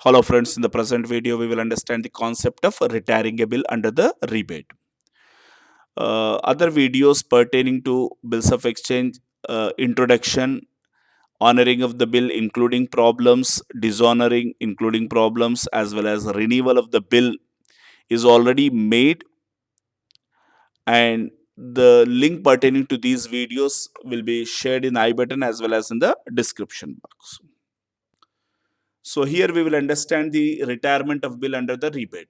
Hello friends, in the present video we will understand the concept of retiring a bill under the rebate. Other videos pertaining to bills of exchange, introduction, honoring of the bill including problems, dishonoring including problems, as well as renewal of the bill is already made, and the link pertaining to these videos will be shared in I button as well as in the description box. So here we will understand the retirement of bill under the rebate.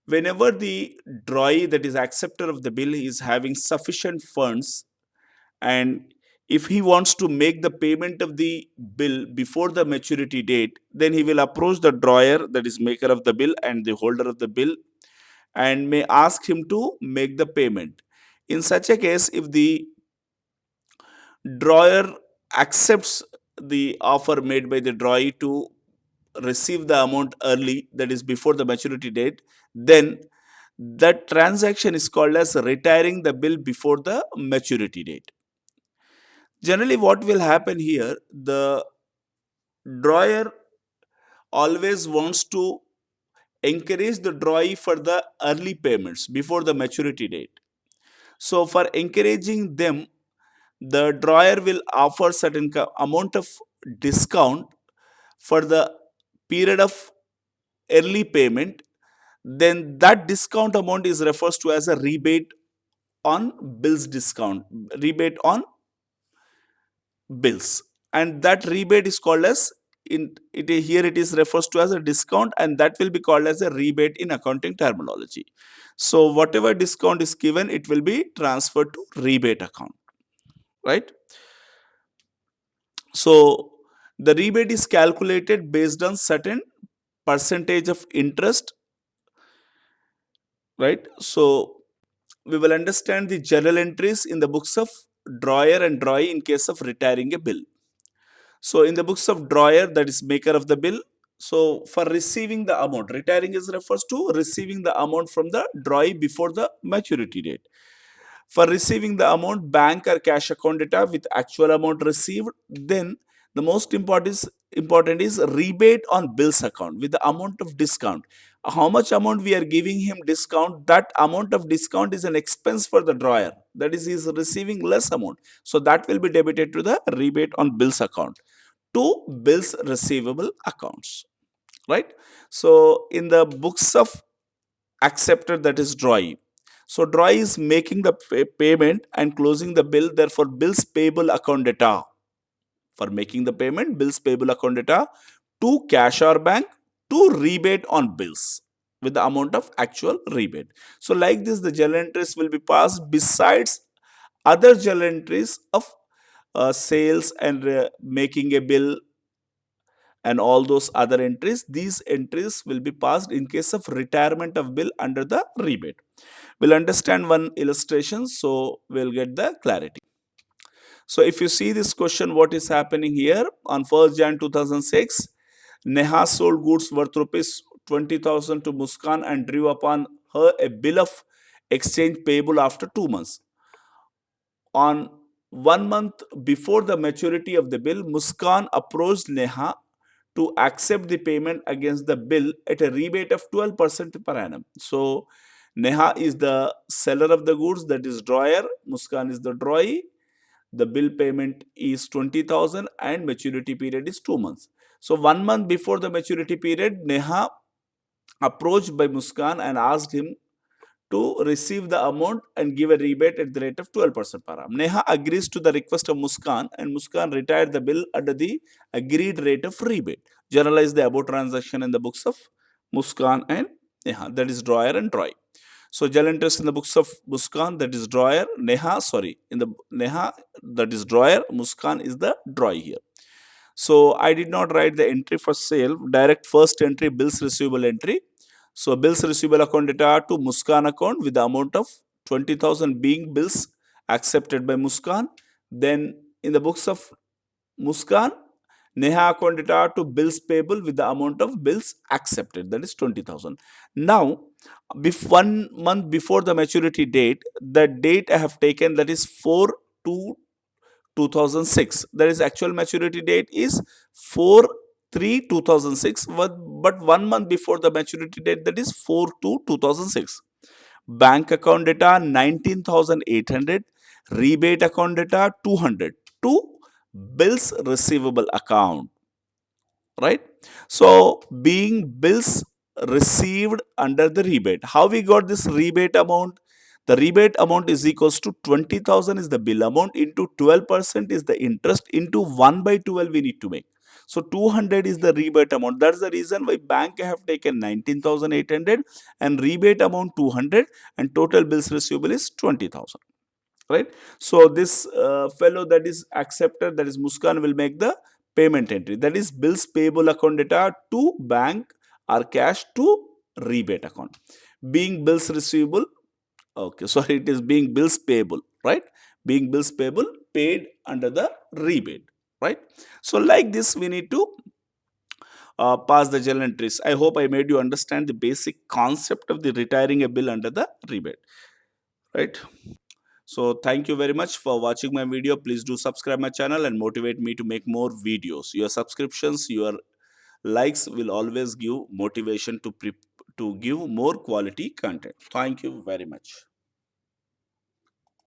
Whenever the drawee, that is acceptor of the bill, is having sufficient funds, and if he wants to make the payment of the bill before the maturity date, then he will approach the drawer, that is maker of the bill and the holder of the bill, and may ask him to make the payment. In such a case, if the drawer accepts the offer made by the drawee to receive the amount early, that is before the maturity date, then that transaction is called as retiring the bill before the maturity date. Generally, what will happen here, the drawer always wants to encourage the drawee for the early payments before the maturity date. So, for encouraging them, the drawer will offer certain amount of discount for the period of early payment. Then that discount amount is refers to as a rebate on bills discount, rebate on bills, and that rebate is called as, in it here it is refers to as a discount, and that will be called as a rebate in accounting terminology. So whatever discount is given, it will be transferred to rebate account, right? So the rebate is calculated based on certain percentage of interest, right? So we will understand the journal entries in the books of drawer and drawee in case of retiring a bill. So in the books of drawer, that is maker of the bill. So for receiving the amount, retiring is refers to receiving the amount from the drawee before the maturity date. For receiving the amount, bank or cash account data with actual amount received. Then the most important is rebate on bills account with the amount of discount. How much amount we are giving him discount, that amount of discount is an expense for the drawer, that is, he is receiving less amount, so that will be debited to the rebate on bills account to bills receivable accounts, right? So in the books of acceptor, that is drawee, so drawee is making the payment and closing the bill, therefore bills payable account data. For making the payment, bills payable account data to cash or bank to rebate on bills with the amount of actual rebate. So like this, the journal entries will be passed besides other journal entries of sales and making a bill and all those other entries. These entries will be passed in case of retirement of bill under the rebate. We'll understand one illustration, so we'll get the clarity. So if you see this question, what is happening here, on 1st Jan 2006, Neha sold goods worth rupees 20,000 to Muskan and drew upon her a bill of exchange payable after 2 months. On 1 month before the maturity of the bill, Muskan approached Neha to accept the payment against the bill at a rebate of 12% per annum. So Neha is the seller of the goods, that is drawer. Muskan is the drawee. The bill payment is 20,000 and maturity period is 2 months. So 1 month before the maturity period, Neha approached by Muskan and asked him to receive the amount and give a rebate at the rate of 12% per annum. Neha agrees to the request of Muskan, and Muskan retired the bill under the agreed rate of rebate. Generalize the above transaction in the books of Muskan and Neha, that is drawer and drawee. So journal entries in the books of Muskan, that is drawer, Neha, sorry, in the Neha, that is drawer, Muskan is the drawee here. So I did not write the entry for sale, direct first entry, bills receivable entry. So bills receivable account data to Muskan account with the amount of 20,000 being bills accepted by Muskan. Then in the books of Muskan, Neha account data to bills payable with the amount of bills accepted, that is 20,000. Now, 1 month before the maturity date, the date I have taken, that is 4 to 2006, that is actual maturity date is 4 3/2006, but 1 month before the maturity date, that is 4/2/2006. Bank account data 19,800, rebate account data 200 to bills receivable account, right? So being bills received under the rebate, how we got this rebate amount? The rebate amount is equals to 20,000 is the bill amount into 12% is the interest into 1 by 12 we need to make. So 200 is the rebate amount. That's the reason why bank have taken 19,800 and rebate amount 200 and total bills receivable is 20,000, right? So this fellow that is accepted, that is Muskan, will make the payment entry, that is bills payable account data to bank or cash to rebate account. Being bills receivable, okay, sorry, it is being bills payable, right? Being bills payable paid under the rebate, right? So like this we need to pass the journal entries. I hope I made you understand the basic concept of the retiring a bill under the rebate, right? So thank you very much for watching my video. Please do subscribe my channel and motivate me to make more videos. Your subscriptions, your likes will always give motivation to give more quality content. Thank you very much.